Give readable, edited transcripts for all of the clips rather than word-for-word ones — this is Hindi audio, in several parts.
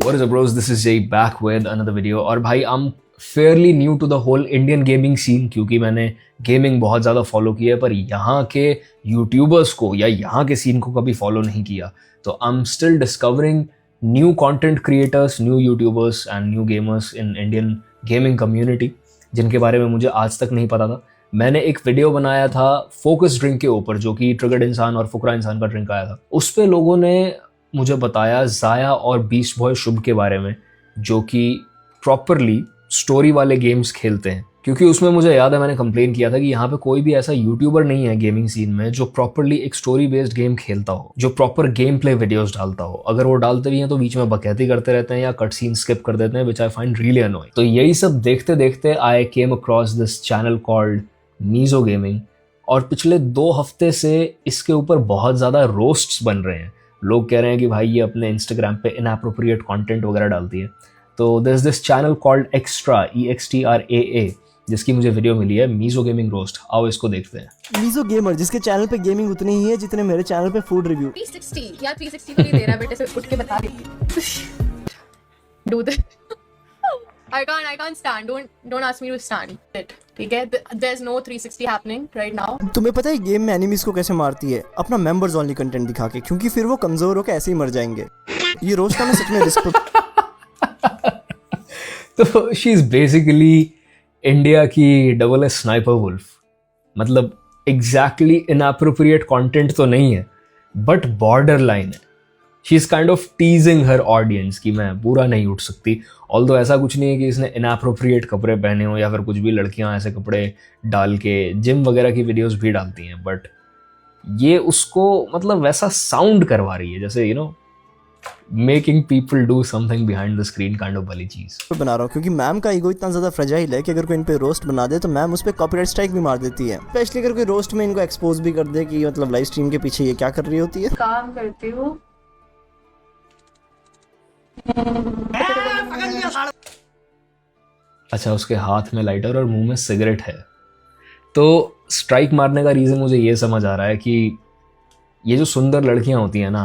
What is up bros, this is Jay back with another video। और भाई I'm fairly new to the whole Indian gaming scene क्योंकि मैंने गेमिंग बहुत ज़्यादा फॉलो किया है पर यहाँ के यूट्यूबर्स को या यहाँ के सीन को कभी फॉलो नहीं किया। तो I'm still discovering new content creators, new YouTubers and new gamers in Indian gaming community जिनके बारे में मुझे आज तक नहीं पता था। मैंने एक वीडियो बनाया था फोकस ड्रिंक के ऊपर जो कि ट्रिगर्ड इंसान और फुकरा इंसान का ड्रिंक आया था। उस पे लोगों ने मुझे बताया जाया और बीस्ट बॉय शुभ के बारे में जो कि प्रॉपरली स्टोरी वाले गेम्स खेलते हैं। क्योंकि उसमें मुझे याद है मैंने कंप्लेन किया था कि यहाँ पे कोई भी ऐसा यूट्यूबर नहीं है गेमिंग सीन में जो प्रॉपरली एक स्टोरी बेस्ड गेम खेलता हो, जो प्रॉपर गेम प्ले वीडियोस डालता हो। अगर वो डालते भी हैं तो बीच में बकैती करते रहते हैं या कट सीन स्किप कर देते हैं, which I find really annoying. तो यही सब देखते देखते I came across this channel called Mizo gaming और पिछले 2 हफ्ते से इसके ऊपर बहुत ज़्यादा रोस्ट्स बन रहे हैं। लोग कह रहे हैं कि भाई ये अपने इंस्टाग्राम पे इनएप्रोप्रिएट कंटेंट वगैरह डालती है। तो there is this channel called extra EXTRAA जिसकी मुझे वीडियो मिली है, मीजो गेमिंग रोस्ट। आओ इसको देखते हैं। मीजो गेमर जिसके चैनल पे गेमिंग उतनी ही है जितने मेरे चैनल पे फूड रिव्यू। 360 यार 360 भी दे रहा है बेटे से उठ के बता दे। Do that. I can't stand. Don't ask me to stand it. ठीक है? There's no 360 happening right now. तुम्हें पता है गेम में एनिमीज को कैसे मारती है? अपना मेंबर्स ओनली कंटेंट दिखा के, क्योंकि फिर वो कमजोर होकर ऐसे ही मर जाएंगे। ये रोस्ट का मैं सच में रिस्क। तो शी इज बेसिकली इंडिया की डबल एस स्नाइपर वुल्फ। मतलब एग्जैक्टली इनएप्रोप्रिएट कंटेंट तो नहीं है बट बॉर्डर लाइन है। She is kind of टीजिंग her audience कि मैं पूरा नहीं उठ सकती। ऑल्दो ऐसा कुछ नहीं है कि इसने इनएप्रोप्रिएट कपड़े पहने हो या फिर कुछ भी, लड़कियां ऐसे कपड़े डाल के जिम वगैरह की वीडियोस भी डालती हैं, बट ये उसको मतलब वैसा साउंड करवा रही है जैसे you know making people do something behind the screen kind of वाली चीज बना रहा हूँ। क्योंकि मैम का ईगो इतना ज्यादा फ्रेजाइल है कि अगर कोई इन पे रोस्ट बना दे तो मैम उस पे कॉपीराइट स्ट्राइक भी मार देती है। स्पेशली अगर कोई रोस्ट में इनको एक्सपोज भी कर दे कि मतलब लाइव स्ट्रीम के पीछे ये क्या कर रही होती है। काम करती हूँ। अच्छा, उसके हाथ में लाइटर और मुंह में सिगरेट है। तो स्ट्राइक मारने का रीज़न मुझे ये समझ आ रहा है कि ये जो सुंदर लड़कियां होती हैं ना,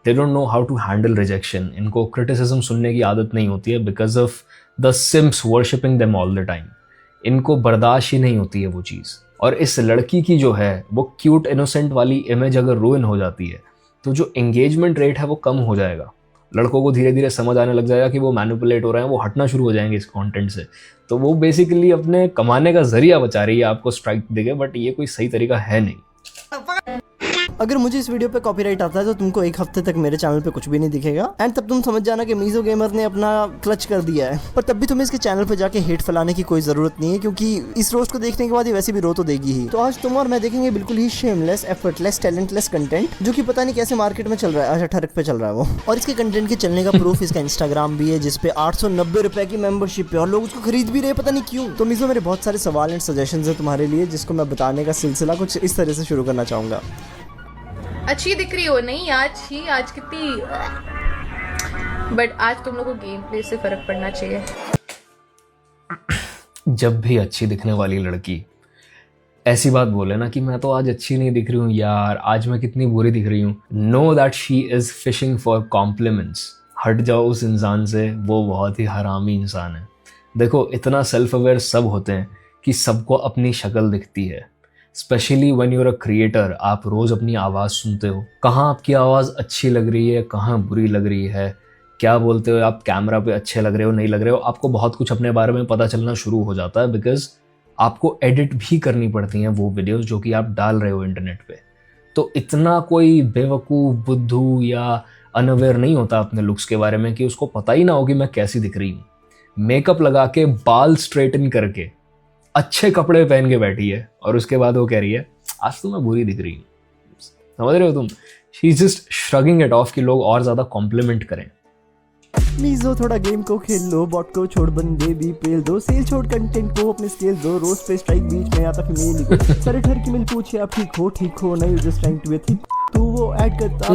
they don't know how to handle rejection. इनको क्रिटिसिज्म सुनने की आदत नहीं होती है because of the simps worshipping them all the time. इनको बर्दाश्त ही नहीं होती है वो चीज़। और इस लड़की की जो है वो क्यूट इनोसेंट वाली इमेज अगर रूइन हो जाती है तो जो एंगेजमेंट रेट है वो कम हो जाएगा। लड़कों को धीरे धीरे समझ आने लग जाएगा कि वो मैनिपुलेट हो रहे हैं, वो हटना शुरू हो जाएंगे इस कंटेंट से। तो वो बेसिकली अपने कमाने का जरिया बचा रही है आपको स्ट्राइक देके, बट ये कोई सही तरीका है नहीं। अगर मुझे इस वीडियो पे कॉपीराइट आता है तो तुमको 1 हफ्ते तक मेरे चैनल पे कुछ भी नहीं दिखेगा एंड तब तुम समझ जाना कि मीजो गेमर ने अपना क्लच कर दिया है। पर तब भी तुम्हें इसके चैनल पे जाके हेट फैलाने की कोई जरूरत नहीं है क्योंकि इस रोस्ट को देखने के बाद ये वैसे भी रो तो देगी ही। तो आज तुम और मैं देखेंगे बिल्कुल ही शेमलेस, एफर्टलेस, टैलेंटलेस कंटेंट जो कि पता नहीं कैसे मार्केट में चल रहा है। अच्छा, ठरक पे चल रहा है वो। और इसके कंटेंट के चलने का प्रूफ इसका इंस्टाग्राम भी है जिसपे 890 रुपए की मेंबरशिप है और लोग उसको खरीद भी रहे, पता नहीं क्यों। तो मीजो मेरे बहुत सारे सवाल एंड सजेशंस है तुम्हारे लिए जिसको मैं बताने का सिलसिला कुछ इस तरह से शुरू करना चाहूंगा। अच्छी दिख रही हो नहीं आज कितनी, बट आज तुम लोगों को गेम प्ले से फर्क पड़ना चाहिए। जब भी अच्छी दिखने वाली लड़की ऐसी बात बोले ना कि मैं तो आज अच्छी नहीं दिख रही हूँ यार, आज मैं कितनी बुरी दिख रही हूँ, know that she is fishing for compliments. हट जाओ उस इंसान से, वो बहुत ही हरामी इंसान है। देखो, इतना सेल्फ अवेयर सब होते हैं कि सबको अपनी शक्ल दिखती है। Specially when you're a creator, आप रोज़ अपनी आवाज़ सुनते हो, कहाँ आपकी आवाज़ अच्छी लग रही है, कहाँ बुरी लग रही है, क्या बोलते हो आप कैमरा पे, अच्छे लग रहे हो नहीं लग रहे हो। आपको बहुत कुछ अपने बारे में पता चलना शुरू हो जाता है बिकॉज आपको एडिट भी करनी पड़ती हैं वो वीडियोस जो कि आप डाल रहे हो इंटरनेट पे। तो इतना कोई बेवकूफ़, बुद्धू या अनअवेयर नहीं होता अपने लुक्स के बारे में कि उसको पता ही ना हो कि मैं कैसी दिख रही हूँ। मेकअप लगा के, बाल स्ट्रेटन करके, अच्छे कपड़े पहन के बैठी है और उसके बाद वो कह रही है आज तो मैं बुरी दिख रही हूँ। समझ रहे हो तुम? She is just shrugging it of कि लोग और ज्यादा कॉम्प्लीमेंट करें। मीजो थोड़ा गेम को खेल लो, बॉट को छोड़ बंदे भी पेल दो, सेल छोड़ कंटेंट को अपने स्केल दो, रोज पे स्ट्राइक बीच में आता फीमेल लिखो, सारे ठर की मिल पूछे आप ठीक हो नहीं, just trying to be thick. तू वो ऐड करता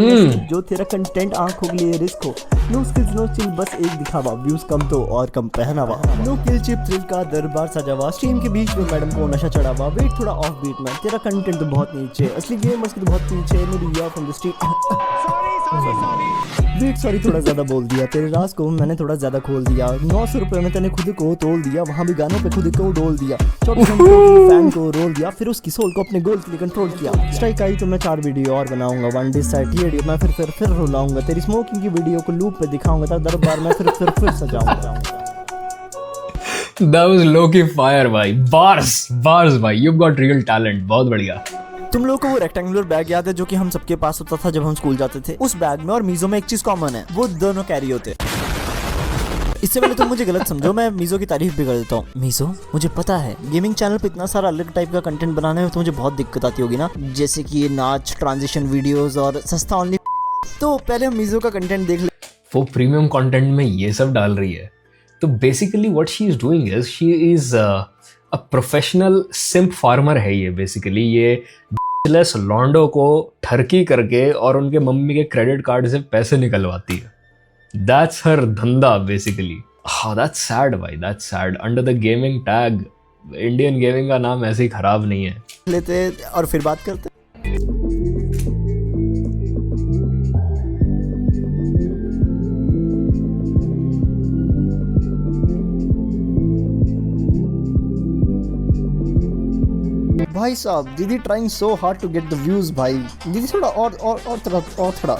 जो तेरा कंटेंट आंखों के लिए रिस्क हो। नो स्किल्स नो चिल, बस एक दिखावा, व्यूज कम तो और कम पहनावा। नो किल चिप थ्रिल का दरबार सजावा, स्ट्रीम के बीच में मैडम को नशा चढ़ावा। वेट थोड़ा ऑफ बीट में, तेरा कंटेंट तो बहुत नीचे, असली गेमर्स की तो बहुत पीछे, मेरी या from the street. Wait sorry, थोड़ा ज्यादा बोल दिया। तेरे राज को मैंने थोड़ा ज्यादा खोल दिया। 900 रुपए में तूने खुद को तोल दिया, वहाँ भी गानों पे खुद को डोल दिया। फैन को रोल दिया, फिर उसकी सोल को अपने गोल के लिए कंट्रोल किया। स्ट्राइक आई तो मैं 4 वीडियो और बनाऊंगा। वन डे सैटरडे मैं फिर रुलाऊंगा। तेरी स्मोकिंग की वीडियो को लूप पे दिखाऊंगा, तब दरबार में फिर सजाऊंगा। That was low-key fire भाई, bars भाई, you've got real talent, बहुत बढ़िया। तुम लोगों को वो रेक्टेंगुलर बैग याद है जो कि हम सबके पास होता था जब हम स्कूल जाते थे? उस बैग में और मीजो में एक चीज कॉमन है, वो दोनों कैरी होते। इससे पहले तुम मुझे गलत समझो, मैं मीजो की तारीफ भी कर देता हूँ। मीजो, मुझे पता है गेमिंग चैनल पे इतना सारा अलग टाइप का कंटेंट बनाने में तो मुझे बहुत दिक्कत आती होगी ना, जैसे कि नाच, ट्रांजिशन वीडियोस और सस्ता ओनली। तो पहले हम मीजो का कंटेंट देख ले। वो प्रीमियम कंटेंट में ये सब डाल रही है, तो basically what she is doing is she is a professional simp farmer है। ये बेसिकली ये लेस लॉन्डो को ठरकी करके और उनके मम्मी के क्रेडिट कार्ड से पैसे निकलवाती है। दैट्स हर धंधा बेसिकली। हाँ, दैट्स सैड भाई, that's sad. Under the gaming tag Indian gaming का नाम ऐसे ही खराब नहीं है। लेते और फिर बात करते। भाई साहब, दीदी trying so hard to get the views. भाई दीदी थोड़ा और थोड़ा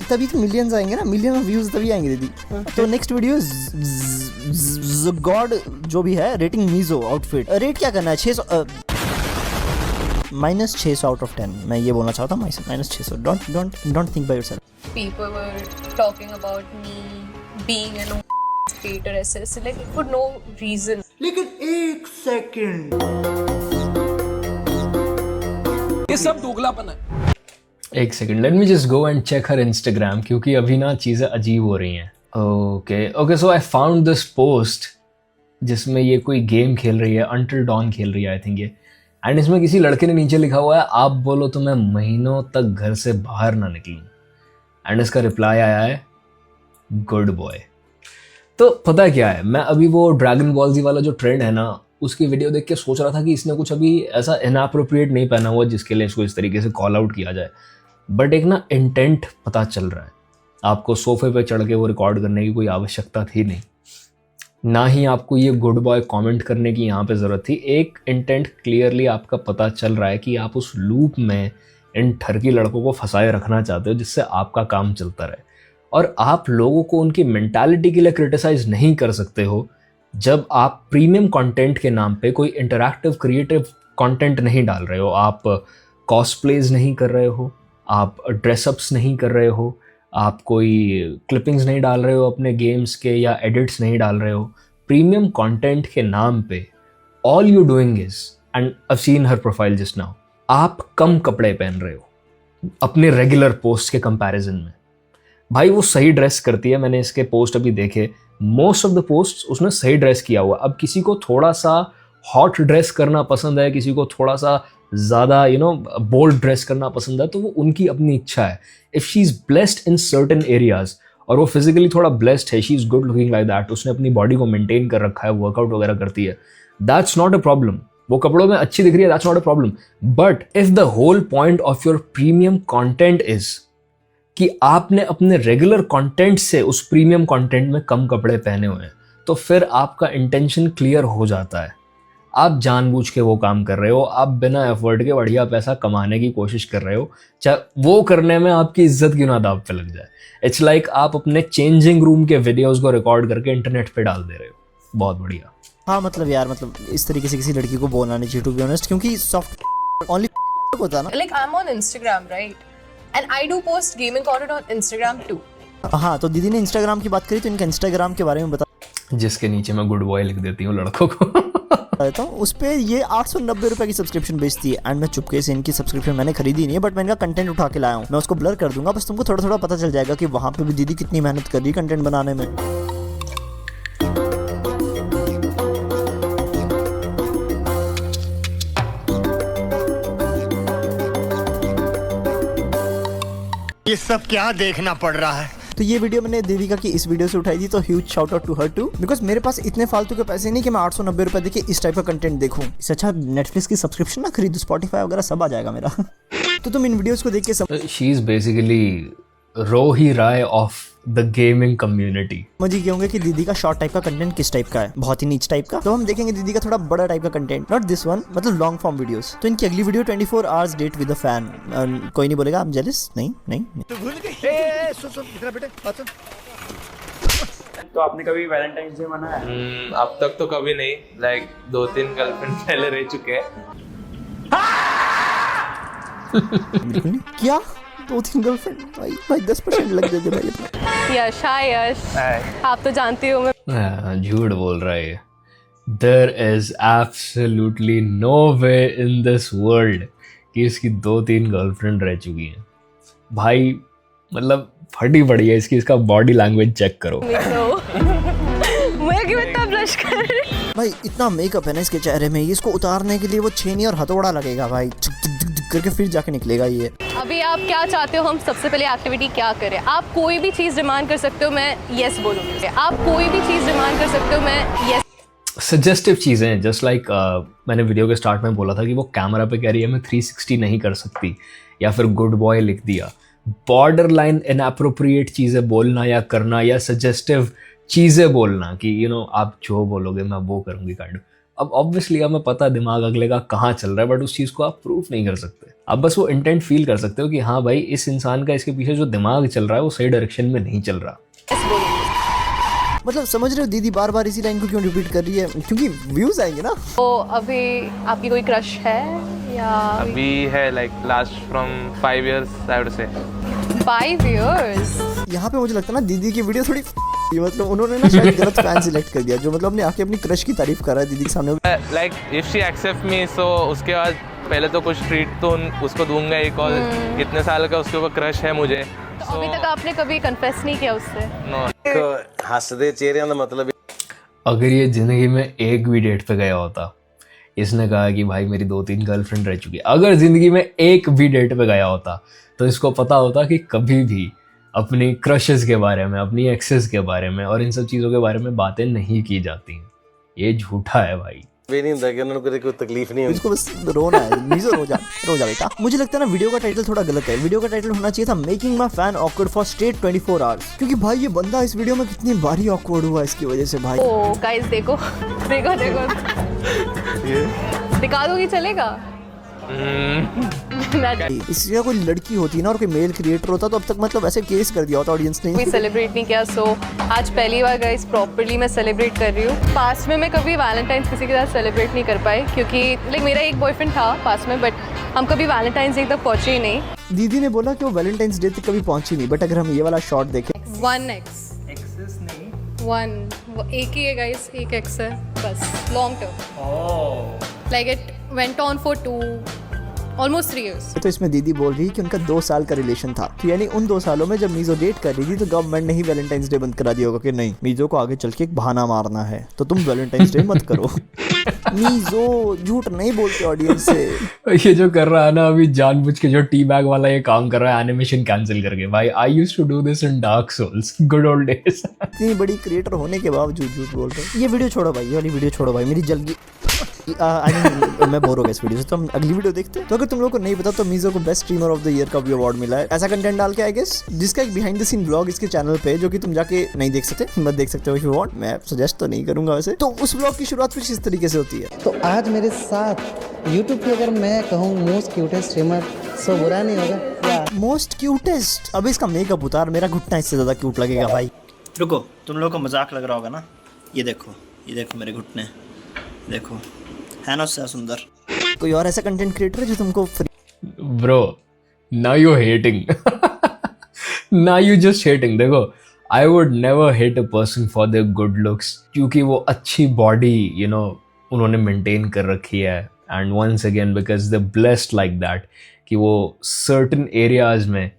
तभी तो मिलियंस आएंगे ना, मिलियन ऑफ व्यूज तभी आएंगे दीदी। तो नेक्स्ट वीडियो गॉड जो भी है, रेटिंग मीजो आउटफिट। रेट क्या करना है? 600 -600 आउट ऑफ 10। मैं ये बोलना चाहता हूँ, -600। Don't think by yourself. People were talking about me being an creator ऐसे like for no reason. लेकिन एक सेकंड, ये सब दोगलापन है। एक second, let me just go and check her Instagram, क्योंकि अभी ना चीज़ें अजीब हो रही हैं। Okay, so I found this post जिसमें ये कोई गेम खेल रही है, अंटिल डॉन खेल रही है आई थिंक ये। एंड इसमें किसी लड़के ने नीचे लिखा हुआ है, आप बोलो तो मैं महीनों तक घर से बाहर ना निकलूं। एंड इसका रिप्लाई आया है, गुड बॉय। तो पता है क्या है, मैं अभी वो ड्रैगन बॉल जी वाला जो ट्रेंड है ना, उसकी वीडियो देख के सोच रहा था कि इसने कुछ अभी ऐसा इनएप्रोप्रिएट नहीं पहना हुआ जिसके लिए इसको इस तरीके से कॉल आउट किया जाए। बट एक ना इंटेंट पता चल रहा है। आपको सोफे पे चढ़ के वो रिकॉर्ड करने की कोई आवश्यकता थी नहीं, ना ही आपको ये गुड बॉय कमेंट करने की यहाँ पे ज़रूरत थी। एक इंटेंट क्लियरली आपका पता चल रहा है कि आप उस लूप में इन ठरकी लड़कों को फंसाए रखना चाहते हो जिससे आपका काम चलता रहे। और आप लोगों को उनकी मेंटालिटी के लिए क्रिटिसाइज नहीं कर सकते हो जब आप प्रीमियम कंटेंट के नाम पे कोई इंटरैक्टिव क्रिएटिव कंटेंट नहीं डाल रहे हो। आप कॉस्प्लेज नहीं कर रहे हो, आप ड्रेसअप्स नहीं कर रहे हो, आप कोई क्लिपिंग्स नहीं डाल रहे हो अपने गेम्स के, या एडिट्स नहीं डाल रहे हो। प्रीमियम कंटेंट के नाम पे all you doing is, and I seen her profile just now, आप कम कपड़े पहन रहे हो अपने रेगुलर पोस्ट के कंपैरिजन में। भाई वो सही ड्रेस करती है, मैंने इसके पोस्ट अभी देखे, मोस्ट ऑफ द पोस्ट उसने सही ड्रेस किया हुआ। अब किसी को थोड़ा सा हॉट ड्रेस करना पसंद है, किसी को थोड़ा सा ज़्यादा बोल्ड ड्रेस करना पसंद है, तो वो उनकी अपनी इच्छा है। If she is blessed in certain areas और वो फिजिकली थोड़ा ब्लेस्ड है, she is good looking like that, उसने अपनी बॉडी को मेंटेन कर रखा है, वर्कआउट वगैरह करती है, दैट्स नॉट अ प्रॉब्लम। वो कपड़ों में अच्छी दिख रही है, that's not a problem. But if the whole point of your premium content is कि आपने अपने रेगुलर कंटेंट से उस प्रीमियम कंटेंट में कम कपड़े पहने हुए हैं, तो फिर आपका इंटेंशन क्लियर हो जाता है। आप जानबूझ के वो काम कर रहे हो, आप बिना एफर्ट के बढ़िया पैसा कमाने की कोशिश कर रहे हो, चाहे वो करने में आपकी इज्जत क्यों ना दांव पे लग जाए। इट्स लाइक आप अपने चेंजिंग रूम के वीडियोस को रिकॉर्ड करके इंटरनेट पे डाल दे रहे हो। बहुत बढ़िया। हाँ मतलब यार, मतलब इस तरीके से किसी लड़की को बोलना नहीं चाहिए टू बी ऑनेस्ट, क्योंकि सॉफ्ट ओनली होता ना। Like I'm on Instagram, right? And I do post gaming content on Instagram too. हाँ, तो दीदी ने इंस्टाग्राम की बात करी तो इनका इंस्टाग्राम के बारे में बता जिसके नीचे मैं गुड बॉय लिख देती हूँ लड़कों को। देता हूँ। उस पर ये 890 रुपये की सब्सक्रिप्शन बेचती है। एंड मैं चुपके से इनकी सब्सक्रिप्शन मैंने खरीदी नहीं है, बट मैं इनका कंटेंट उठा के लाया हूँ। मैं उसको ब्लर कर दूंगा, बस तुमको थोड़ा थोड़ा पता चल जाएगा कि वहाँ पे भी दीदी कितनी मेहनत कर रही है कंटेंट बनाने में। ये सब क्या देखना पड़ रहा है। तो ये वीडियो मैंने देविका की इस वीडियो से उठाई थी, तो huge shout out to her too, because मेरे पास इतने फालतू के पैसे नहीं कि मैं 890 रुपए देके इस टाइप का कंटेंट देखूं। इससे अच्छा नेटफ्लिक्स की सब्सक्रिप्शन ना खरीदूं, स्पॉटिफाई वगैरह सब आ जाएगा मेरा। तो तुम इन वीडियोस को देख के शी इज बेसिकली रोही राय ऑफ द गेमिंग कम्युनिटी। मुझे ये होंगे कि दीदी का शॉर्ट टाइप का कंटेंट किस टाइप का है, बहुत ही नीच टाइप का। तो हम देखेंगे दीदी का थोड़ा बड़ा टाइप का कंटेंट, नॉट दिस वन, मतलब लॉन्ग फॉर्म वीडियोस। तो इनकी अगली video 24 hours date with a fan. कोई नहीं बोलेगा आप जेलस, नहीं नहीं, नहीं। तू भूल गई? सुन इधर बेटे, बात सुन। तो आपने कभी वैलेंटाइंस डे मनाया? अब तक तो कभी नहीं, लाइक 2-3 गर्लफ्रेंड पहले रह चुके हैं। बिल्कुल नहीं। क्या 2-3 गर्लफ्रेंड? भाई 10% लग जाते भाई। यश, हाय यश, आप तो जानते हो मैं झूठ बोल रहा है। There is absolutely no way in this world कि इसकी 2-3 गर्लफ्रेंड रह चुकी हैं। भाई मतलब फटी पड़ी है इसकी, इसका बॉडी लैंग्वेज चेक करो। मैं क्यों इतना ब्लश कर रही हूँ? भाई इतना मेकअप है ना इसके चेहरे में, ये इसको उतारने के लिए वो छेनी और हथौड़ा लगेगा भाई, झुक झुक झुक झुक करके फिर जाके निकलेगा ये। अभी आप क्या चाहते हो हम सबसे पहले एक्टिविटी क्या करें? आप कोई भी चीज़ डिमांड कर सकते हो, मैं यस बोलूँगी। आप कोई भी चीज़ डिमांड कर सकते हो, मैं यस। सजेस्टिव चीज़ें, जस्ट लाइक मैंने वीडियो के स्टार्ट में बोला था कि वो कैमरा पे कह रही है मैं 360 नहीं कर सकती, या फिर गुड बॉय लिख दिया। बॉर्डर लाइन इनएप्रोप्रिएट चीज़ें बोलना या करना, या सजेस्टिव चीज़ें बोलना कि यू नो आप जो बोलोगे मैं वो करूँगी काइंड। अब ऑब्वियसली हमें पता दिमाग अगले का कहाँ चल रहा है, बट उस चीज़ को आप प्रूफ नहीं कर सकते। आप बस वो इंटेंट फील कर सकते हो कि हाँ भाई इस इंसान का इसके पीछे जो दिमाग चल रहा है वो सही डायरेक्शन में नहीं चल रहा। मतलब समझ रहे हो दीदी बार बार इसी लाइन को क्यों रिपीट कर रही है? क्योंकि व्यूज आएंगे ना। तो अभी आपकी कोई क्रश है या? अभी है like last from 5 years I would say. 5 years? यहाँ पे मुझे लगता है ना दीदी की वीडियो थोड़ी मतलब उन्होंने ना शायद गलत फैन सिलेक्ट कर दिया, जो मतलब अपने आके अपनी क्रश की तारीफ कर रहा है दीदी के सामने। लाइक इफ शी एक्सेप्ट मी, सो उसके बाद पहले तो कुछ ट्रीट तो उसको दूंगा ही, और इतने साल का उसके ऊपर क्रश है मुझे। तो अभी तक आपने कभी कन्फेस नहीं किया उससे? नो। हंसदे चेहरे का मतलब अगर ये ज़िंदगी में एक भी डेट पे गया होता, इसने कहा कि भाई मेरी 2-3 गर्लफ्रेंड रह चुकी है, अगर ज़िंदगी में एक भी डेट पे गया होता तो इसको पता होता कि कभी भी अपनी क्रशेस के बारे में, अपनी एक्सेस के बारे में और इन सब चीज़ों के बारे में बातें नहीं की जाती। ये झूठा है भाई। वे नहीं होता कि उन्होंने कोई तकलीफ नहीं हुई। इसको बस रोना है, मीजो रो जा बेटा। मुझे लगता है ना वीडियो का टाइटल थोड़ा गलत है। वीडियो का टाइटल होना चाहिए था making my fan awkward for straight 24 hours, क्योंकि भाई ये बंदा इस वीडियो में कितनी बारी ऑकवर्ड हुआ इसकी वजह से भाई। ओ गाइस देखो देखो देखो दिखा दोगी चलेगा? इसकी कोई लड़की होती ना और कोई मेल क्रिएटर होता तो अब तक मतलब ऐसे केस कर दिया होता ऑडियंस ने। कोई सेलिब्रेट नहीं किया, सो आज पहली बार गाइस प्रॉपर्ली मैं सेलिब्रेट कर रही हूँ। पास में मैं कभी वैलेंटाइंस किसी के साथ सेलिब्रेट नहीं कर पाई, क्योंकि लाइक मेरा एक बॉयफ्रेंड था पास में, बट हम कभी वैलेंटाइंस डे तक पहुँचे ही नहीं। दीदी ने बोला कि वो वैलेंटाइंस डे तक कभी पहुंची नहीं, बट अगर हम ये वाला शॉट देखें 1 एक ही है गाइस, एक एक्स है बस, long term, like it went on for 2 almost 3 years। तो इसमें दीदी बोल रही है कि उनका 2 साल का रिलेशन था, तो यानी उन 2 सालों में जब मीजो डेट कर रही थी तो गवर्नमेंट ने ही वैलेंटाइंस डे बंद करा दिया होगा कि नहीं मीजो को आगे चल के एक बहाना मारना है तो तुम वैलेंटाइंस डे मत करो। मीजो झूठ नहीं बोलते ऑडियंस से। ये जो कर रहा है ना अभी जानबूझ के, जो टी बैग वाला ये काम कर रहा है एनिमेशन कैंसिल करके। भाई I used to do this in Dark Souls, good old days. इतनी बड़ी क्रिएटर होने के बावजूद झूठ बोल रहे हो। ये वीडियो छोड़ो भाई, ये वाली वीडियो छोड़ो भाई, मेरी जल्दी मैं बोर हो गया इस वीडियो से, तो हम अगली वीडियो देखते हैं। तो अगर तुम लोगों को नहीं पता तो मीजो को best streamer of the year का भी अवार्ड मिला है ऐसा कंटेंट डाल के, आई गेस, जिसका एक बिहाइंड द सीन ब्लॉग इसके चैनल पे, जो कि तुम जाके नहीं देख सकते, मत देख सकते हो इफ यू वांट, मैं सजेस्ट तो नहीं करूंगा वैसे। तो उस ब्लॉग की शुरुआत कुछ इस तरीके से होती है। तो आज मेरे साथ यूट्यूब पे अगर मैं कहूँ मोस्ट क्यूटेस्ट स्ट्रीमर, सो बुरा नहीं होगा। मोस्ट क्यूटेस्ट, अब इसका मेकअप उतार, मेरा घुटना इससे ज्यादा क्यूट लगेगा भाई। रुको, तुम लोगों को मजाक लग रहा होगा ना, ये देखो मेरे घुटने, देखो है ना उससे सुंदर। कोई और ऐसा कंटेंट क्रिएटर है जो तुमको bro now you hating, now you just hating. देखो I would never hate a person for their good looks, क्योंकि वो अच्छी बॉडी यू नो उन्होंने मेंटेन कर रखी है, and once again because they blessed like that कि वो सर्टेन एरियाज में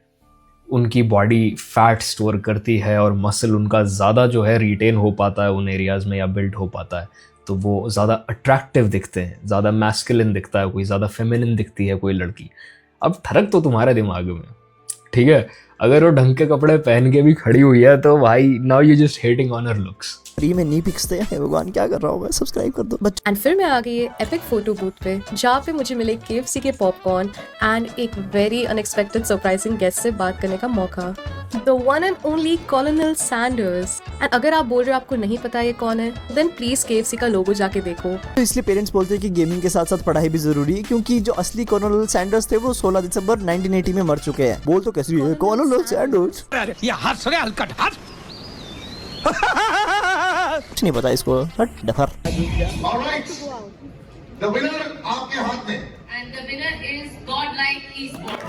उनकी बॉडी फैट स्टोर करती है और मसल उनका ज़्यादा जो है रिटेन हो पाता है उन एरियाज़ में या बिल्ड हो पाता है, तो वो ज़्यादा अट्रैक्टिव दिखते हैं, ज़्यादा मैस्कुलिन दिखता है कोई, ज़्यादा फेमिनिन दिखती है कोई लड़की। अब फर्क तो तुम्हारे दिमाग में, ठीक है। अगर वो ढंग के कपड़े पहन के भी खड़ी हुई है तो भाई now you just hating on her looks. Free में नहीं पिक्सते हैं, भगवान क्या कर रहा हूँ मैं, सब्सक्राइब कर दो बच्चों। एंड फिर मैं आ गई एपिक फोटो बूथ पे, जहाँ पे मुझे मिले KFC के पॉपकॉर्न एंड एक वेरी अनएक्सपेक्टेड सरप्राइजिंग गेस्ट से बात करने का मौका, the one and only कॉलोनल Sanders. And अगर आप बोल रहे हो आपको नहीं पता ये कौन है, देन प्लीज KFC का लोगो जाके देखो। तो इसलिए पेरेंट्स बोलते हैं कि गेमिंग के साथ साथ पढ़ाई भी जरूरी है, क्योंकि जो असली कॉलोनल सैंडर्स थे वो 16 दिसंबर 1980 में मर चुके हैं। बोल तो कैसी है कॉलोनल सैंडर्स, ये हंस रहे हलकट हंस। कुछ नहीं पता इसको, हट डफर। द विनर आपके हाथ में। And the winner is Godlike esports.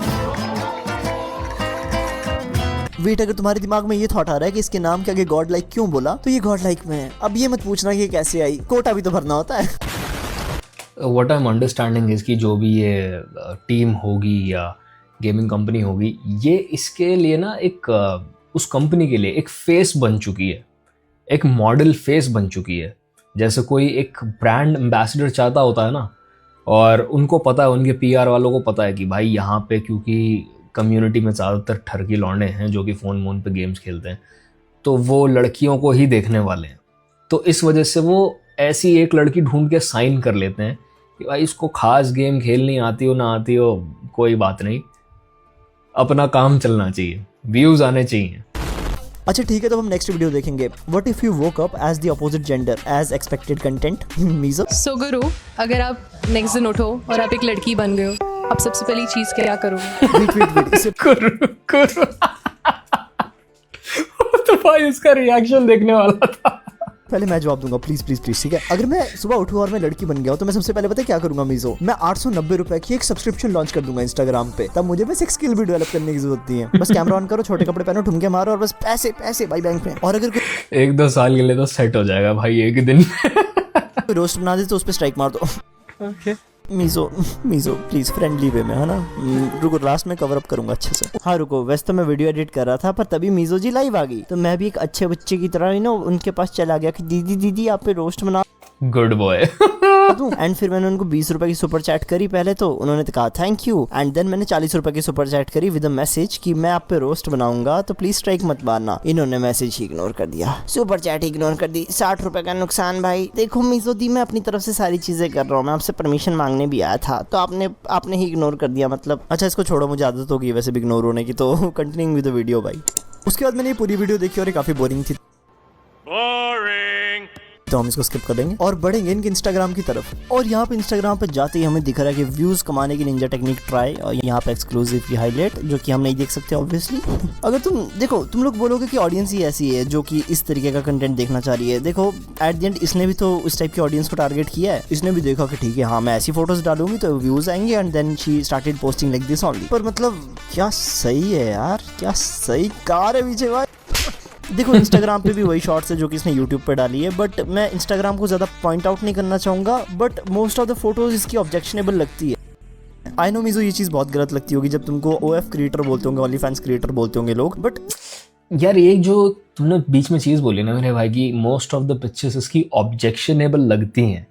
Wait, अगर तुम्हारे दिमाग में ये थॉट आ रहा है कि इसके नाम के आगे गॉड लाइक क्यों बोला, तो ये गॉड लाइक में है। अब ये मत पूछना कि ये कैसे आई, कोटा भी तो भरना होता है। What I am understanding is कि जो भी ये टीम होगी या गेमिंग कंपनी होगी, ये इसके लिए ना एक उस कंपनी के लिए एक फेस बन चुकी है, एक मॉडल फेस बन चुकी है। जैसे कोई एक ब्रांड एम्बेसडर चाहता होता है ना, और उनको पता है, उनके PR वालों को पता है कि भाई यहाँ पे क्योंकि कम्युनिटी में ज़्यादातर ठरकी लौंडे हैं जो कि फ़ोन पे गेम्स खेलते हैं, तो वो लड़कियों को ही देखने वाले हैं। तो इस वजह से वो ऐसी एक लड़की ढूंढ के साइन कर लेते हैं कि भाई इसको खास गेम खेलनी आती हो ना आती हो कोई बात नहीं, अपना काम चलना चाहिए, व्यूज़ आने चाहिए। अच्छा ठीक है, तो हम नेक्स्ट वीडियो देखेंगे। What if you woke up as the opposite gender as expected content. Mizo, so guru, अगर आप नेक्स्ट दिन उठो और आप एक लड़की बन गए हो, आप सबसे पहली चीज क्या करोगे? वेट इसे करो तो भाई उसका रिएक्शन देखने वाला था। पहले मैं जवाब दूंगा, प्लीज प्लीज प्लीज, ठीक है। अगर मैं सुबह उठूं और मैं लड़की बन गया हूं तो मैं सबसे पहले पता है क्या करूंगा मीज़ो, मैं 890 रुपए की एक सब्सक्रिप्शन लॉन्च कर दूंगा इंस्टाग्राम पे। तब मुझे बस एक स्किल भी डेवलप करने की जरूरत नहीं है, बस कैमरा ऑन करो, छोटे कपड़े पहनो, ठुमके मारो और बस पैसे पैसे भाई बैंक में। और अगर कोई 1-2 साल के लिए तो सेट हो जाएगा भाई एक दिन। रोस्ट बना दे तो उस पर स्ट्राइक मार दो। Okay Mizo please friendly way में, है ना। रुको, लास्ट में कवर अप करूंगा अच्छे से। हाँ रुको, वैसे तो मैं वीडियो एडिट कर रहा था, पर तभी मीज़ो जी लाइव आ गई, तो मैं भी एक अच्छे बच्चे की तरह उनके पास चला गया कि दीदी आप पे रोस्ट बना गुड बॉय। एंड फिर मैंने उनको 20 रुपए की सुपर चैट करी पहले, तो उन्होंने तो कहा थैंक यू, एंड देन मैंने 40 रुपए की सुपर चैट करी विद अ मैसेज कि मैं आप पे रोस्ट बनाऊंगा तो प्लीज स्ट्राइक मत मारना। इन्होंने मैसेज ही इग्नोर कर दिया, सुपर चैट इग्नोर कर दी। 60 रुपए का नुकसान भाई। देखो मीज़ो दी, मैं अपनी तरफ से सारी चीजें कर रहा हूँ, मैं आपसे परमिशन मांगने भी आया था, तो आपने ही इग्नोर कर दिया मतलब। अच्छा इसको छोड़ो, मुझे आदत होगी वैसे भी इग्नोर होने की, तो कंटिन्यूइंग विद द वीडियो भाई। उसके बाद मैंने ये पूरी वीडियो देखी और ये काफी बोरिंग थी, तो हम इसको स्किप कर देंगे और बढ़ेंगे इनके इंस्टाग्राम की तरफ। और यहाँ पे इंस्टाग्राम पे जाते ही हमें दिख रहा है कि व्यूज कमाने की निंजा टेक्निक ट्राई, और यहाँ पे एक्सक्लूसिव की हाईलाइट जो कि हम नहीं देख सकते ऑब्वियसली। अगर तुम लोग बोलोगे कि ऑडियंस ही ऐसी है जो कि इस तरीके का कंटेंट देखना चाह रही है, देखो एट द एंड इसने भी तो उस टाइप की ऑडियंस को टारगेट किया है। इसने भी देखा कि ठीक है हाँ मैं ऐसी फोटोज डालूंगी तो व्यूज आएंगे, and then she started posting like this only. पर मतलब क्या सही है यार, क्या सही कार है पीछे भाई। देखो इंस्टाग्राम पे भी वही शॉर्ट्स है जो कि इसने यूट्यूब पे डाली है, बट मैं इंस्टाग्राम को ज़्यादा पॉइंट आउट नहीं करना चाहूँगा, but most of the photos इसकी ऑब्जेक्शनेबल लगती है। आई नो मीज़ो ये चीज़ बहुत गलत लगती होगी जब तुमको OF क्रिएटर बोलते होंगे, ओनली फैंस क्रिएटर बोलते होंगे लोग, बट यार एक जो तुमने बीच में चीज़ बोली ना मेरे भाई की, मोस्ट ऑफ द पिक्चर्स इसकी ऑब्जेक्शनेबल लगती हैं।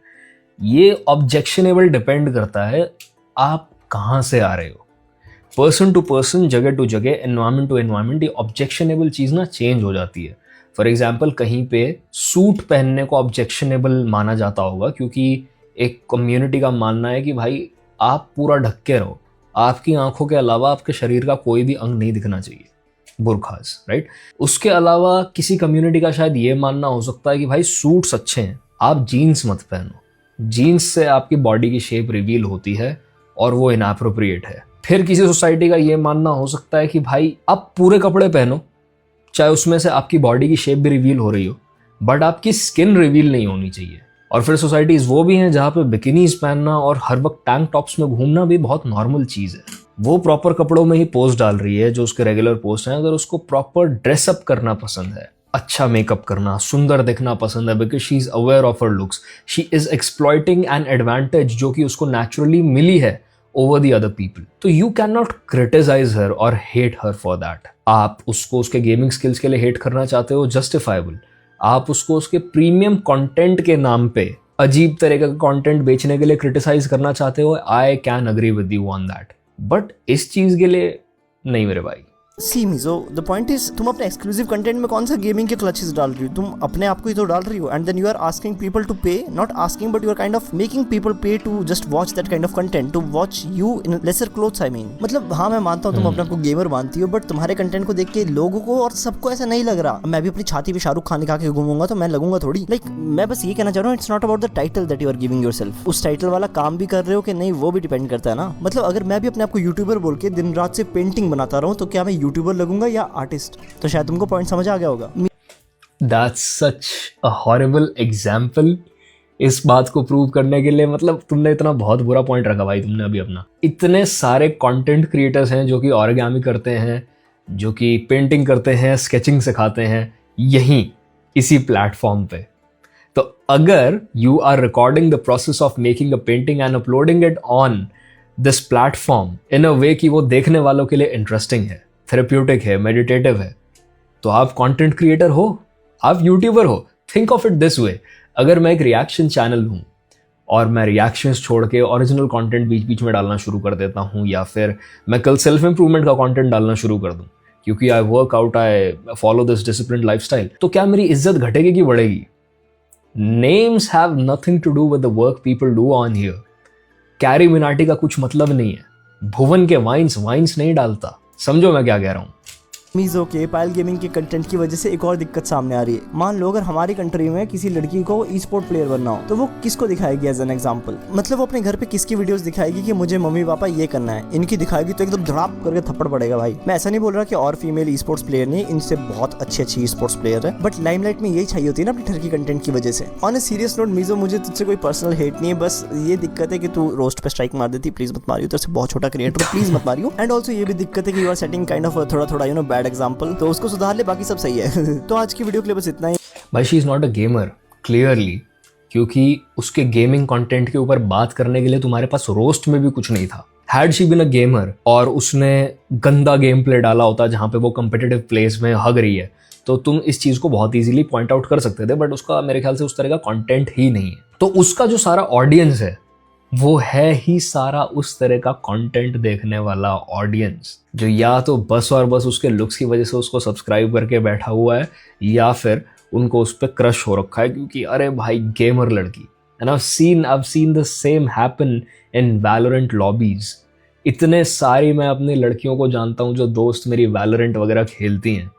ये ऑब्जेक्शनेबल डिपेंड करता है आप कहाँ से आ रहे हो, पर्सन टू पर्सन, जगह टू जगह, एनवायरमेंट टू एनवायरमेंट, ये ऑब्जेक्शनेबल चीज़ ना चेंज हो जाती है। फॉर एग्जाम्पल कहीं पे सूट पहनने को ऑब्जेक्शनेबल माना जाता होगा क्योंकि एक कम्युनिटी का मानना है कि भाई आप पूरा ढक के रहो, आपकी आंखों के अलावा आपके शरीर का कोई भी अंग नहीं दिखना चाहिए, बुरखास, राइट। उसके अलावा किसी कम्युनिटी का शायद ये मानना हो सकता है कि भाई सूट्स अच्छे हैं, आप जीन्स मत पहनो, जीन्स से आपकी बॉडी की शेप रिवील होती है और वो इनएप्रोप्रिएट है। फिर किसी सोसाइटी का ये मानना हो सकता है कि भाई आप पूरे कपड़े पहनो, चाहे उसमें से आपकी बॉडी की शेप भी रिवील हो रही हो, बट आपकी स्किन रिवील नहीं होनी चाहिए। और फिर सोसाइटीज़ वो भी हैं जहाँ पे बिकिनीज पहनना और हर वक्त टैंक टॉप्स में घूमना भी बहुत नॉर्मल चीज़ है। वो प्रॉपर कपड़ों में ही पोस्ट डाल रही है जो उसके रेगुलर पोस्ट हैं। अगर उसको प्रॉपर ड्रेसअप करना पसंद है, अच्छा मेकअप करना, सुंदर दिखना पसंद है, because she is aware of her looks, she is exploiting an advantage जो कि उसको नेचुरली मिली है over the other people, तो you cannot criticize her or hate her for that। आप उसको उसके गेमिंग स्किल्स के लिए हेट करना चाहते हो, जस्टिफाइबल। आप उसको उसके प्रीमियम कंटेंट के नाम पे अजीब तरह का कंटेंट बेचने के लिए क्रिटिसाइज करना चाहते हो, I can agree with you on that. But इस चीज के लिए नहीं मेरे भाई, सी मीजो, द पॉइंट इज तुम अपने एक्सक्लूसिव कंटेंट में कौन सा गेमिंग के क्लचेस डाल रही हो? तुम अपने आप को ही तो डाल रही हो, and then you are asking people to pay, not asking but you are kind of making people pay to just watch that kind of content, to watch you in lesser clothes. I mean मतलब हाँ मैं मानता हूँ तुम अपने आप को गेमर मानती हो, बट तुम्हारे कंटेंट को देख के लोगों को और सबको ऐसा नहीं लग रहा। मैं भी अपनी छाती पे शाहरुख खान दिखा के घूमूंगा तो मैं लगूंगा थोड़ी लाइक मैं बस ये कहना चाह रहा हूँ, it's not about the title that you are giving yourself. उस टाइटल वाला काम भी कर रहे हो कि नहीं वो भी डिपेंड करता है ना। मतलब अगर मैं भी अपने आप को यूट्यूबर बोल के दिन रात से पेंटिंग बनाता रहूं तो क्या मैं यूट्यूबर लगूंगा या आर्टिस्ट? तो शायद तुमको पॉइंट समझ आ गया होगा। That's such a horrible example. इस बात को प्रूव करने के लिए मतलब तुमने इतना बहुत बुरा पॉइंट रखा भाई तुमने अभी अपना। इतने सारे कंटेंट क्रिएटर्स हैं जो कि ऑरिगेमी करते हैं, जो कि पेंटिंग करते हैं, स्केचिंग सिखाते हैं यहीं इसी प्लेटफॉर्म पे। तो अगर you are recording the process of making a painting and uploading it on this platform in a way कि वो देखने वालों के लिए इंटरेस्टिंग है, थेरेप्यूटिक है, मेडिटेटिव है, तो आप कंटेंट क्रिएटर हो, आप यूट्यूबर हो। Think of it this way, अगर मैं एक रिएक्शन चैनल हूं और मैं रिएक्शंस छोड़ के ओरिजिनल कंटेंट बीच बीच में डालना शुरू कर देता हूं, या फिर मैं कल सेल्फ इंप्रूवमेंट का कंटेंट डालना शुरू कर दूं क्योंकि I work out, I follow this disciplined lifestyle, तो क्या मेरी इज्जत घटेगी कि बढ़ेगी? Names have nothing to do with the work people do on here. Carry Minati का कुछ मतलब नहीं है, भुवन के वाइन्स नहीं डालता। समझो मैं क्या कह रहा हूं। मीजो के पायल गेमिंग के कंटेंट की वजह से एक और दिक्कत सामने आ रही है। मान लो अगर हमारी कंट्री में किसी लड़की को ई स्पोर्ट प्लेयर बनना हो तो वो किसको दिखाएगी एज एन एग्जांपल? मतलब वो अपने घर पे किसकी वीडियोस दिखाएगी कि मुझे मम्मी पापा ये करना है, इनकी दिखाएगी तो एकदम धड़ाप करके थप्पड़ पड़ेगा भाई। मैं ऐसा नहीं बोल रहा कि और फीमेल ई स्पोर्ट्स प्लेयर नहीं, इनसे बहुत अच्छी ई स्पोर्ट्स प्लेयर है, बट लाइमलाइट में यही चाहिए होती है ना अपनी ठरकी कंटेंट की वजह से। On a serious note Mizo, मुझे तुझसे कोई पर्सनल हेट नहीं है, बस ये दिक्कत है कि तू रोस्ट पे स्ट्राइक मार देती, प्लीज मत मारियो, तेरे से बहुत छोटा क्रिएटर, प्लीज मत मारियो। एंड ऑल्सो ये भी दिक्कत है कि you are setting kind of थोड़ा यू नो बैड एग्जांपल, तो उसको सुधार ले, बाकी सब सही है। तो आज की वीडियो के लिए बस इतना ही। भाई she is not a gamer clearly, क्योंकि उसके गेमिंग कंटेंट के ऊपर बात करने के लिए तुम्हारे पास रोस्ट में भी कुछ नहीं था। Had she been a gamer और उसने गंदा गेम प्ले डाला होता जहां पे वो कम्पिटिटिव प्लेस में हग रही है, तो तुम इस चीज को बहुत इजीली पॉइंट आउट कर सकते थे, बट उसका मेरे ख्याल से उस तरह का कंटेंट ही नहीं है। तो उसका जो सारा ऑडियंस है वो है ही सारा उस तरह का कंटेंट देखने वाला ऑडियंस, जो या तो बस और बस उसके लुक्स की वजह से उसको सब्सक्राइब करके बैठा हुआ है, या फिर उनको उस पर क्रश हो रखा है क्योंकि अरे भाई गेमर लड़की। And I've seen the same happen in Valorant lobbies. इतने सारी मैं अपनी लड़कियों को जानता हूँ जो दोस्त मेरी Valorant वगैरह खेलती हैं,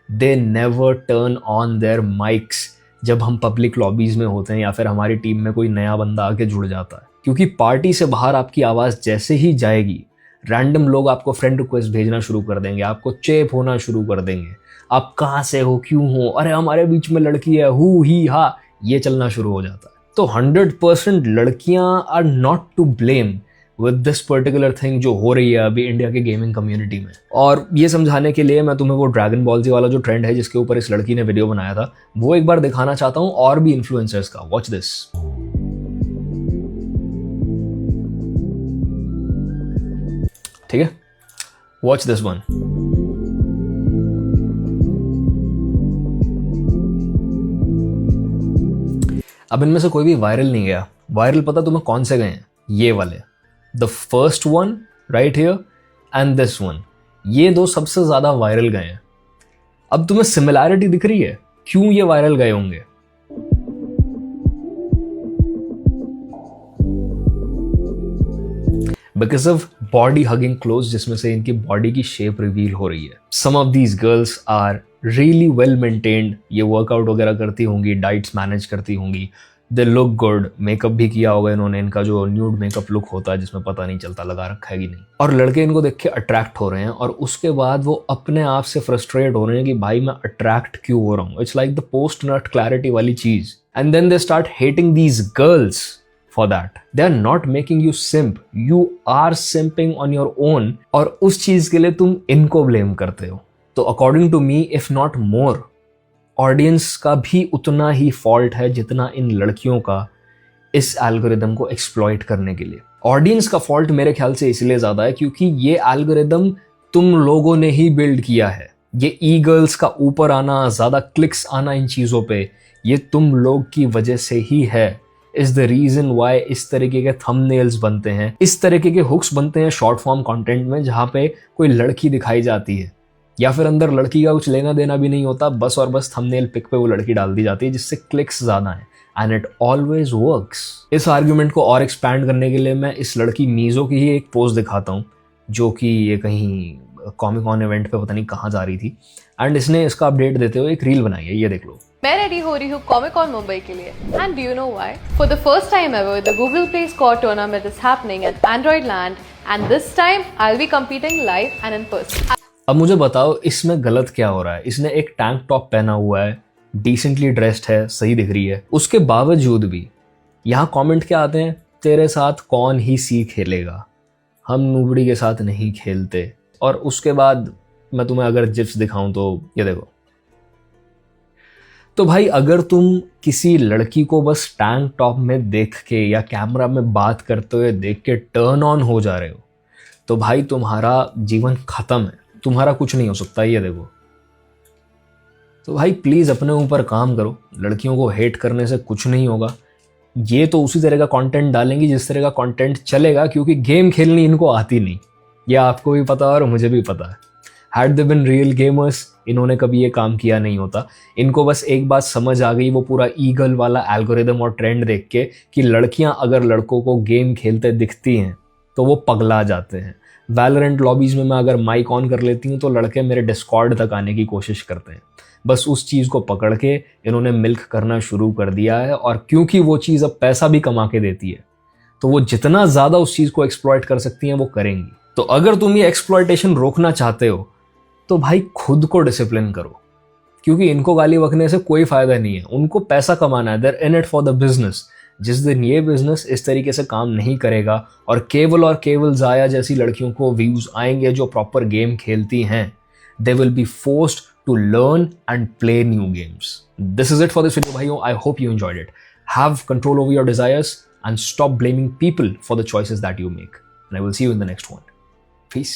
they never turn on their mics जब हम पब्लिक लॉबीज में होते हैं या फिर हमारी टीम में कोई नया बंदा आके जुड़ जाता है, क्योंकि पार्टी से बाहर आपकी आवाज़ जैसे ही जाएगी रैंडम लोग आपको फ्रेंड रिक्वेस्ट भेजना शुरू कर देंगे, आपको चेप होना शुरू कर देंगे, आप कहाँ से हो, क्यों हो, अरे हमारे बीच में लड़की है, हु ही हा, ये चलना शुरू हो जाता है। तो 100% लड़कियां are not to blame with this particular thing जो हो रही है अभी इंडिया के गेमिंग कम्युनिटी में। और ये समझाने के लिए मैं तुम्हें वो ड्रैगन बॉल जी वाला जो ट्रेंड है जिसके ऊपर इस लड़की ने वीडियो बनाया था वो एक बार दिखाना चाहता हूँ, और भी इन्फ्लुएंसर्स का। Watch this. ठीक है, वॉच दिस वन। अब इनमें से कोई भी वायरल नहीं गया। वायरल पता तुम्हें कौन से गए हैं? ये वाले, the first one right here and this one, ये दो सबसे ज्यादा वायरल गए हैं। अब तुम्हें सिमिलैरिटी दिख रही है क्यों ये वायरल गए होंगे? Because of body hugging cloth, जिसमें से इनकी बॉडी की शेप रिवील हो रही है। Some of these girls are really well maintained, ये वर्कआउट वगैरह करती होंगी, डाइट्स मैनेज करती होंगी, दे लुक गुड, मेकअप भी किया होगा इन्होंने, इनका जो न्यूड मेकअप लुक होता है जिसमें पता नहीं चलता लगा रखा है कि नहीं, और लड़के इनको देख के अट्रैक्ट हो रहे हैं, और उसके बाद वो अपने आप से फ्रस्ट्रेट हो रहे हैं कि भाई मैं अट्रैक्ट क्यों हो रहा हूँ। It's like the post nut clarity वाली चीज, and then they start hating these girls for that. They are not making you simp. You are simping on your own. और उस चीज के लिए तुम इनको ब्लेम करते हो। तो according to me, if not more, audience का भी उतना ही फॉल्ट है जितना इन लड़कियों का इस एल्गोरिदम को एक्सप्लॉइट करने के लिए। ऑडियंस का फॉल्ट मेरे ख्याल से इसलिए ज्यादा है क्योंकि ये एल्गोरिदम तुम लोगों ने ही बिल्ड किया है। ये ई गर्ल्स का ऊपर आना, ज्यादा क्लिक्स आना इन चीजों पे, ये तुम लोग की वजह से ही है। इज द रीजन वाई इस तरीके के थंबनेल्स बनते हैं, इस तरीके के हुक्स बनते हैं शॉर्ट फॉर्म कंटेंट में, जहां पे कोई लड़की दिखाई जाती है या फिर अंदर लड़की का कुछ लेना देना भी नहीं होता, बस और बस थंबनेल पिक पे वो लड़की डाल दी जाती है जिससे क्लिक्स ज़्यादा हैं, एंड इट ऑलवेज वर्क्स। इस आर्ग्यूमेंट को और एक्सपैंड करने के लिए मैं इस लड़की मीज़ो की ही एक पोस्ट दिखाता हूँ, जो कि ये कहीं कॉमिक कॉन इवेंट पे पता नहीं कहाँ जा रही थी, एंड इसने इसका अपडेट देते हुए एक रील बनाई है, ये देख लो। मैं रेडी हो रही हूँ कॉमिक कॉन मुंबई के लिए, and do you know why? For the first time ever the Google play squad tournament is happening at Android land, and this time I will be competing live and in person. अब मुझे बताओ इसमें गलत क्या हो रहा है? इसने एक टैंक टॉप पहना हुआ है, डिसेंटली ड्रेस्ड है, सही दिख रही है, उसके बावजूद भी यहाँ कमेंट क्या आते हैं, तेरे साथ कौन ही सी खेलेगा, हम नूबड़ी के साथ नहीं खेलते। और उसके बाद मैं तुम्हें अगर जिप्स दिखाऊं तो ये देखो। तो भाई अगर तुम किसी लड़की को बस टैंक टॉप में देख के या कैमरा में बात करते हुए देख के टर्न ऑन हो जा रहे हो, तो भाई तुम्हारा जीवन खत्म है, तुम्हारा कुछ नहीं हो सकता, ये देखो। तो भाई प्लीज़ अपने ऊपर काम करो, लड़कियों को हेट करने से कुछ नहीं होगा। ये तो उसी तरह का कंटेंट डालेंगी जिस तरह का कंटेंट चलेगा, क्योंकि गेम खेलनी इनको आती नहीं, ये आपको भी पता है और मुझे भी पता है। Had they been real gamers, इन्होंने कभी ये काम किया नहीं होता। इनको बस एक बात समझ आ गई, वो पूरा ईगल वाला एल्गोरिदम और ट्रेंड देख के, कि लड़कियां अगर लड़कों को गेम खेलते दिखती हैं तो वो पगला जाते हैं। वैलोरेंट लॉबीज़ में मैं अगर माइक ऑन कर लेती हूँ तो लड़के मेरे डिस्कॉर्ड तक आने की कोशिश करते हैं। बस उस चीज़ को पकड़ के इन्होंने मिल्क करना शुरू कर दिया है, और क्योंकि वो चीज़ अब पैसा भी कमा के देती है, तो वो जितना ज़्यादा उस चीज़ को एक्सप्लॉइट कर सकती हैं वो करेंगी। तो अगर तुम ये एक्सप्लॉइटेशन रोकना चाहते हो तो भाई खुद को डिसिप्लिन करो, क्योंकि इनको गाली बकने से कोई फ़ायदा नहीं है, उनको पैसा कमाना है, they're in it for the business. जिस दिन ये बिजनेस इस तरीके से काम नहीं करेगा और केवल जाया जैसी लड़कियों को व्यूज़ आएंगे जो प्रॉपर गेम खेलती हैं, they will be forced to learn and play new games. This is it for this video, bhaiyo. I hope you enjoyed it. Have control over your desires and stop blaming people for the choices that you make. And I will see you in the next one. Peace.